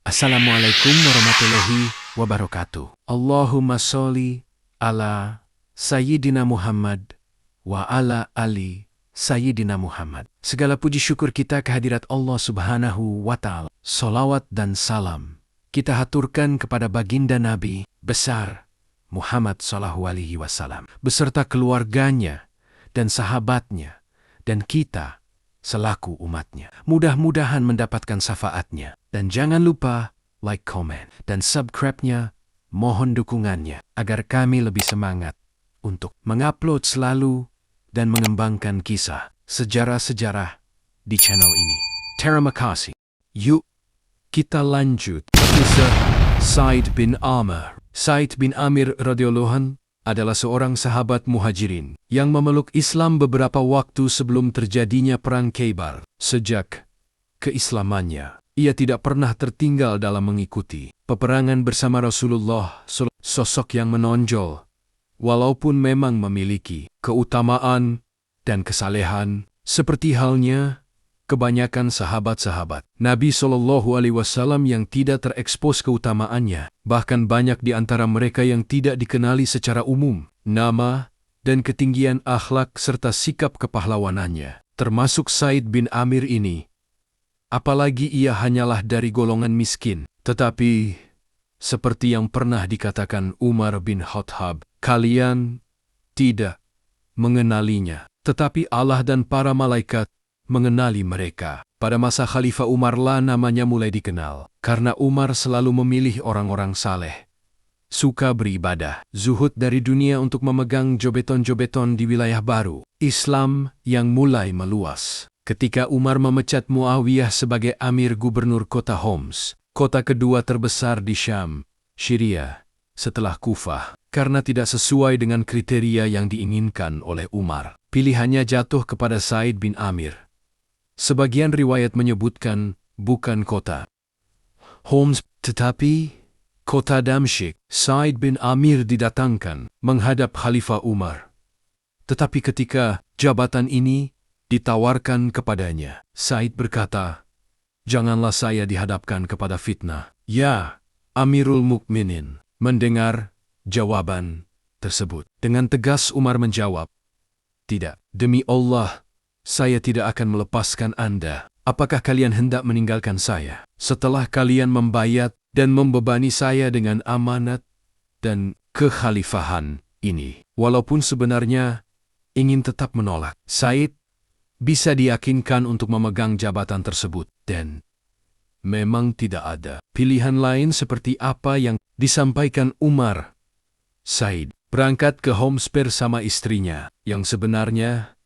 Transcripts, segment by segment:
Assalamualaikum warahmatullahi wabarakatuh. Allahumma sholli ala Sayyidina Muhammad wa ala ali Sayyidina Muhammad. Segala puji syukur kita kehadirat Allah Subhanahu wa Ta'ala. Salawat dan salam kita haturkan kepada baginda Nabi besar Muhammad sallallahu alaihi wasallam beserta keluarganya dan sahabatnya dan kita selaku umatnya. Mudah-mudahan mendapatkan syafaatnya. Dan jangan lupa like, comment, dan subscribe-nya. Mohon dukungannya agar kami lebih semangat untuk mengupload selalu dan mengembangkan kisah sejarah-sejarah di channel ini. Terima kasih. Yuk, kita lanjut. Kisah Sa'id bin Amir. Sa'id bin Amir radhiyallahu anhu adalah seorang sahabat muhajirin yang memeluk Islam beberapa waktu sebelum terjadinya Perang Khaybar. Sejak keislamannya, ia tidak pernah tertinggal dalam mengikuti peperangan bersama Rasulullah, sosok yang menonjol, walaupun memang memiliki keutamaan dan kesalehan, seperti halnya kebanyakan sahabat-sahabat Nabi SAW yang tidak terekspos keutamaannya. Bahkan banyak di antara mereka yang tidak dikenali secara umum nama dan ketinggian akhlak serta sikap kepahlawanannya, termasuk Sa'id bin Amir ini. Apalagi ia hanyalah dari golongan miskin. Tetapi, seperti yang pernah dikatakan Umar bin Khattab, kalian tidak mengenalinya, tetapi Allah dan para malaikat mengenali mereka. Pada masa Khalifah Umar lah namanya mulai dikenal, karena Umar selalu memilih orang-orang saleh, suka beribadah, zuhud dari dunia untuk memegang jobeton-jobeton di wilayah baru Islam yang mulai meluas. Ketika Umar memecat Muawiyah sebagai Amir Gubernur kota Homs, kota kedua terbesar di Syam, Syria, setelah Kufah, karena tidak sesuai dengan kriteria yang diinginkan oleh Umar, pilihannya jatuh kepada Sa'id bin Amir. Sebagian riwayat menyebutkan bukan kota Homs, tetapi kota Damsyik. Sa'id bin Amir didatangkan menghadap Khalifah Umar. Tetapi ketika jabatan ini ditawarkan kepadanya, Sa'id berkata, "Janganlah saya dihadapkan kepada fitnah, ya Amirul Mukminin." Mendengar jawaban tersebut, dengan tegas Umar menjawab, "Tidak, demi Allah, saya tidak akan melepaskan Anda. Apakah kalian hendak meninggalkan saya setelah kalian membayat dan membebani saya dengan amanat dan kekhalifahan ini?" Walaupun sebenarnya ingin tetap menolak, Sa'id bisa diyakinkan untuk memegang jabatan tersebut, dan memang tidak ada pilihan lain seperti apa yang disampaikan Umar. Sa'id berangkat ke Homs bersama istrinya, yang sebenarnya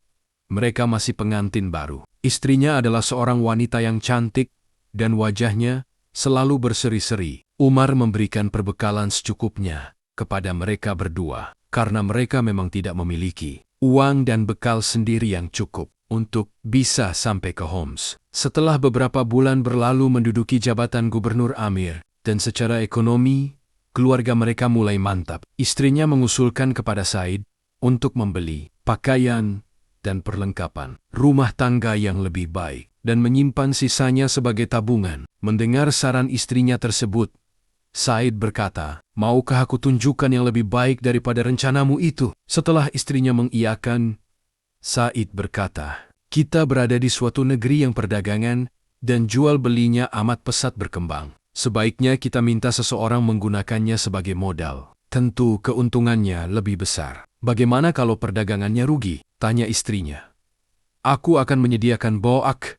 mereka masih pengantin baru. Istrinya adalah seorang wanita yang cantik dan wajahnya selalu berseri-seri. Umar memberikan perbekalan secukupnya kepada mereka berdua, karena mereka memang tidak memiliki uang dan bekal sendiri yang cukup untuk bisa sampai ke Homs. Setelah beberapa bulan berlalu menduduki jabatan Gubernur Amir, dan secara ekonomi, keluarga mereka mulai mantap. Istrinya mengusulkan kepada Sa'id untuk membeli pakaian dan perlengkapan rumah tangga yang lebih baik, dan menyimpan sisanya sebagai tabungan. Mendengar saran istrinya tersebut, Sa'id berkata, "Maukah aku tunjukkan yang lebih baik daripada rencanamu itu?" Setelah istrinya mengiyakan, Sa'id berkata, "Kita berada di suatu negeri yang perdagangan dan jual belinya amat pesat berkembang. Sebaiknya kita minta seseorang menggunakannya sebagai modal. Tentu keuntungannya lebih besar." "Bagaimana kalau perdagangannya rugi?" tanya istrinya. "Aku akan menyediakan boak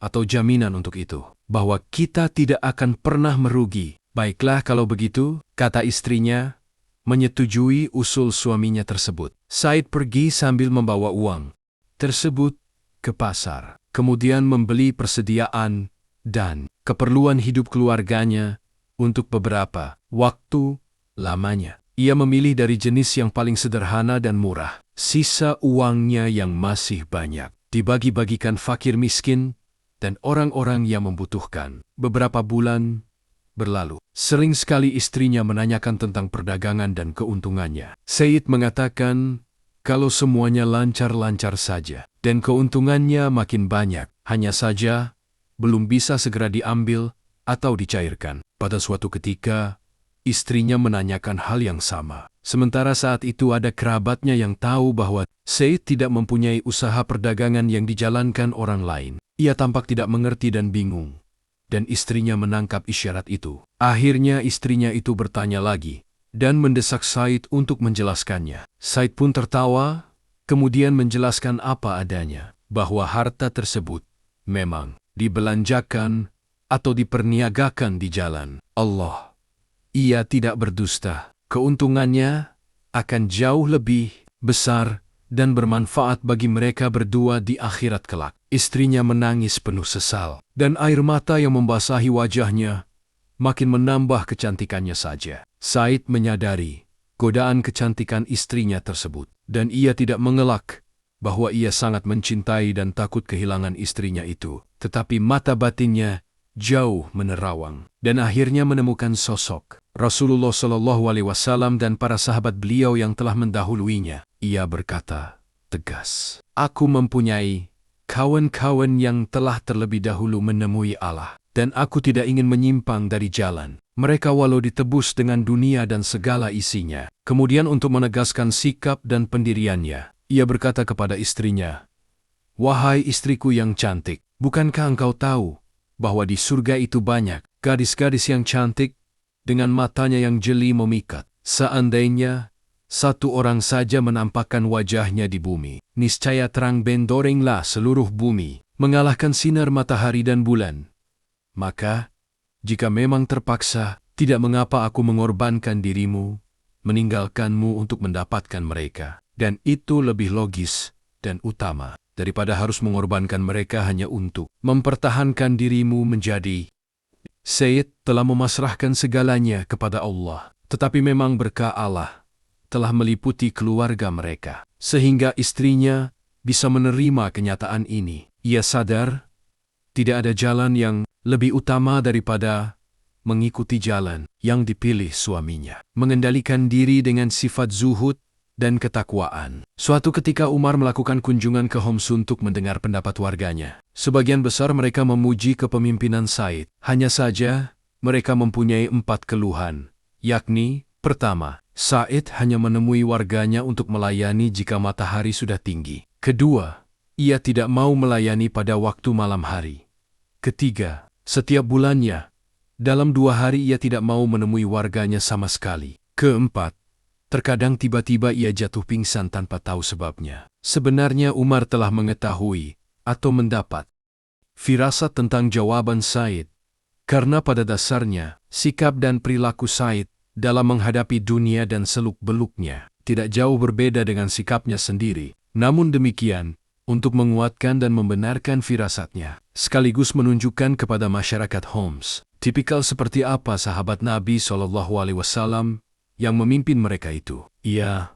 atau jaminan untuk itu, bahwa kita tidak akan pernah merugi." "Baiklah kalau begitu," kata istrinya, menyetujui usul suaminya tersebut. Sa'id pergi sambil membawa uang tersebut ke pasar, kemudian membeli persediaan dan keperluan hidup keluarganya untuk beberapa waktu lamanya. Ia memilih dari jenis yang paling sederhana dan murah. Sisa uangnya yang masih banyak dibagi-bagikan fakir miskin dan orang-orang yang membutuhkan. Beberapa bulan berlalu. Sering sekali istrinya menanyakan tentang perdagangan dan keuntungannya. Sa'id mengatakan kalau semuanya lancar-lancar saja dan keuntungannya makin banyak, hanya saja belum bisa segera diambil atau dicairkan. Pada suatu ketika, istrinya menanyakan hal yang sama. Sementara saat itu ada kerabatnya yang tahu bahwa Said tidak mempunyai usaha perdagangan yang dijalankan orang lain. Ia tampak tidak mengerti dan bingung. Dan istrinya menangkap isyarat itu. Akhirnya istrinya itu bertanya lagi dan mendesak Said untuk menjelaskannya. Said pun tertawa, kemudian menjelaskan apa adanya, bahwa harta tersebut memang dibelanjakan atau diperniagakan di jalan Allah. Ia tidak berdusta. Keuntungannya akan jauh lebih besar dan bermanfaat bagi mereka berdua di akhirat kelak. Istrinya menangis penuh sesal, dan air mata yang membasahi wajahnya makin menambah kecantikannya saja. Said menyadari godaan kecantikan istrinya tersebut, dan ia tidak mengelak bahwa ia sangat mencintai dan takut kehilangan istrinya itu. Tetapi mata batinnya jauh menerawang, dan akhirnya menemukan sosok Rasulullah SAW dan para sahabat beliau yang telah mendahuluinya. Ia berkata tegas, "Aku mempunyai kawan-kawan yang telah terlebih dahulu menemui Allah, dan aku tidak ingin menyimpang dari jalan mereka walau ditebus dengan dunia dan segala isinya." Kemudian untuk menegaskan sikap dan pendiriannya, ia berkata kepada istrinya, "Wahai istriku yang cantik, bukankah engkau tahu bahwa di surga itu banyak gadis-gadis yang cantik dengan matanya yang jeli memikat? Seandainya satu orang saja menampakkan wajahnya di bumi, niscaya terang benderanglah seluruh bumi, mengalahkan sinar matahari dan bulan. Maka, jika memang terpaksa, tidak mengapa aku mengorbankan dirimu, meninggalkanmu untuk mendapatkan mereka. Dan itu lebih logis dan utama daripada harus mengorbankan mereka hanya untuk mempertahankan dirimu menjadi." Said telah memasrahkan segalanya kepada Allah, tetapi memang berkah Allah telah meliputi keluarga mereka, sehingga istrinya bisa menerima kenyataan ini. Ia sadar tidak ada jalan yang lebih utama daripada mengikuti jalan yang dipilih suaminya, mengendalikan diri dengan sifat zuhud dan ketakwaan. Suatu ketika Umar melakukan kunjungan ke Homs untuk mendengar pendapat warganya. Sebagian besar mereka memuji kepemimpinan Said. Hanya saja, mereka mempunyai 4 keluhan, yakni, pertama, Said hanya menemui warganya untuk melayani jika matahari sudah tinggi. Kedua, ia tidak mau melayani pada waktu malam hari. Ketiga, setiap bulannya, dalam 2 hari ia tidak mau menemui warganya sama sekali. Keempat, terkadang tiba-tiba ia jatuh pingsan tanpa tahu sebabnya. Sebenarnya Umar telah mengetahui atau mendapat firasat tentang jawaban Said, karena pada dasarnya, sikap dan perilaku Said dalam menghadapi dunia dan seluk-beluknya tidak jauh berbeda dengan sikapnya sendiri. Namun demikian, untuk menguatkan dan membenarkan firasatnya, sekaligus menunjukkan kepada masyarakat Homs, tipikal seperti apa sahabat Nabi SAW yang memimpin mereka itu. Ia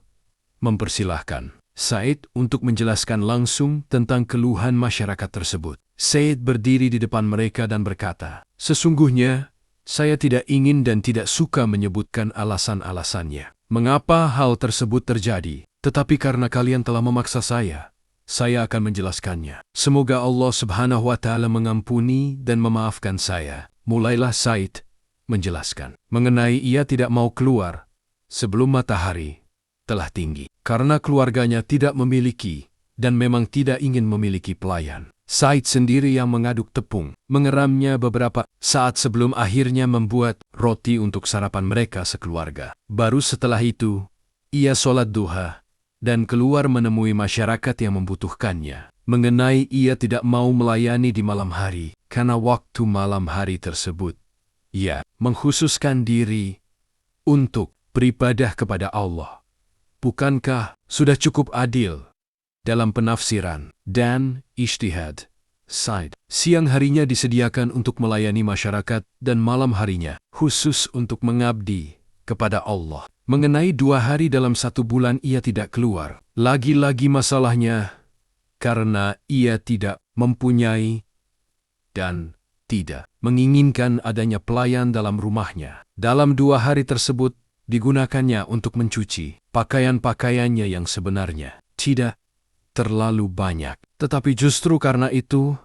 mempersilahkan Said untuk menjelaskan langsung tentang keluhan masyarakat tersebut. Said berdiri di depan mereka dan berkata, "Sesungguhnya, saya tidak ingin dan tidak suka menyebutkan alasan-alasannya mengapa hal tersebut terjadi, tetapi karena kalian telah memaksa saya akan menjelaskannya. Semoga Allah Subhanahu wa Ta'ala mengampuni dan memaafkan saya." Mulailah Said menjelaskan mengenai ia tidak mau keluar sebelum matahari telah tinggi, karena keluarganya tidak memiliki dan memang tidak ingin memiliki pelayan. Said sendiri yang mengaduk tepung, mengeramnya beberapa saat sebelum akhirnya membuat roti untuk sarapan mereka sekeluarga. Baru setelah itu, ia sholat duha dan keluar menemui masyarakat yang membutuhkannya. Mengenai ia tidak mau melayani di malam hari, karena waktu malam hari tersebut, ia mengkhususkan diri untuk beribadah kepada Allah. Bukankah sudah cukup adil dalam penafsiran dan ijtihad Said? Siang harinya disediakan untuk melayani masyarakat dan malam harinya khusus untuk mengabdi kepada Allah. Mengenai 2 hari dalam 1 bulan ia tidak keluar. Lagi-lagi masalahnya karena ia tidak mempunyai dan tidak menginginkan adanya pelayan dalam rumahnya. Dalam 2 hari tersebut digunakannya untuk mencuci pakaian-pakaiannya yang sebenarnya tidak terlalu banyak. Tetapi justru karena itu,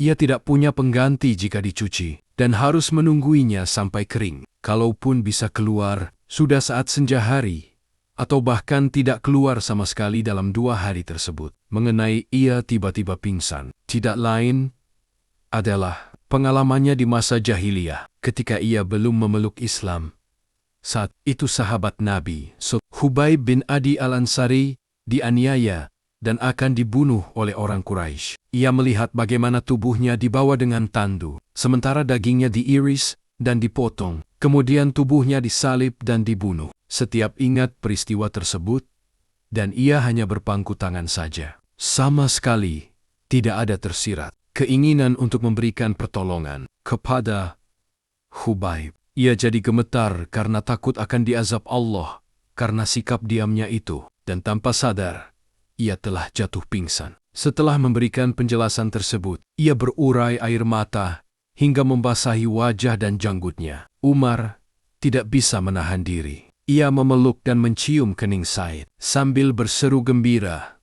Ia tidak punya pengganti jika dicuci, dan harus menungguinya sampai kering. Kalaupun bisa keluar, sudah saat senja hari, atau bahkan tidak keluar sama sekali dalam 2 hari tersebut. Mengenai ia tiba-tiba pingsan, tidak lain adalah pengalamannya di masa jahiliyah ketika ia belum memeluk Islam. Saat itu sahabat Nabi, Hubaib bin Adi al-Ansari, dianiaya dan akan dibunuh oleh orang Quraisy. Ia melihat bagaimana tubuhnya dibawa dengan tandu, sementara dagingnya diiris dan dipotong, kemudian tubuhnya disalib dan dibunuh. Setiap ingat peristiwa tersebut, dan ia hanya berpangku tangan saja. Sama sekali tidak ada tersirat keinginan untuk memberikan pertolongan kepada Hubaib. Ia jadi gemetar karena takut akan diazab Allah karena sikap diamnya itu, dan tanpa sadar, ia telah jatuh pingsan. Setelah memberikan penjelasan tersebut, ia berurai air mata hingga membasahi wajah dan janggutnya. Umar tidak bisa menahan diri. Ia memeluk dan mencium kening Said sambil berseru gembira,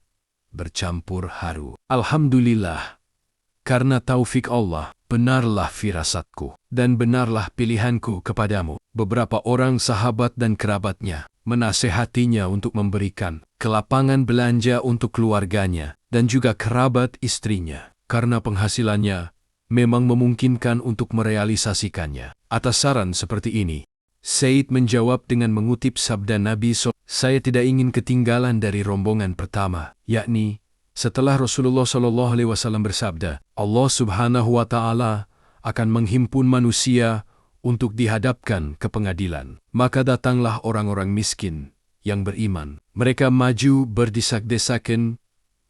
bercampur haru. Alhamdulillah, karena taufik Allah, benarlah firasatku dan benarlah pilihanku kepadamu. Beberapa orang sahabat dan kerabatnya menasehatinya untuk memberikan kelapangan belanja untuk keluarganya dan juga kerabat istrinya, karena penghasilannya memang memungkinkan untuk merealisasikannya. Atas saran seperti ini, Said menjawab dengan mengutip sabda Nabi "Saya tidak ingin ketinggalan dari rombongan pertama," yakni setelah Rasulullah SAW bersabda, Allah Subhanahu wa Ta'ala akan menghimpun manusia untuk dihadapkan ke pengadilan. Maka datanglah orang-orang miskin yang beriman. Mereka maju berdesak-desakan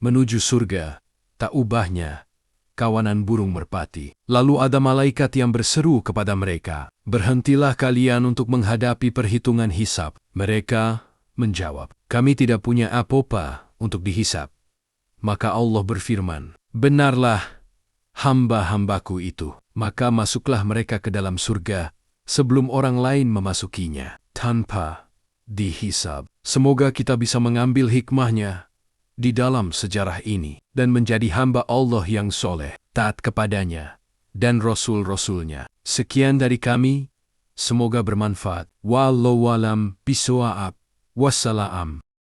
menuju surga, tak ubahnya kawanan burung merpati. Lalu ada malaikat yang berseru kepada mereka, "Berhentilah kalian untuk menghadapi perhitungan hisab." Mereka menjawab, "Kami tidak punya apa-apa untuk dihisab." Maka Allah berfirman, "Benarlah hamba-hambaku itu." Maka masuklah mereka ke dalam surga sebelum orang lain memasukinya, tanpa dihisab. Semoga kita bisa mengambil hikmahnya di dalam sejarah ini dan menjadi hamba Allah yang soleh, taat kepadanya dan Rasul-Rasulnya. Sekian dari kami, semoga bermanfaat. Wallahu a'lam bishawab. Wassalam.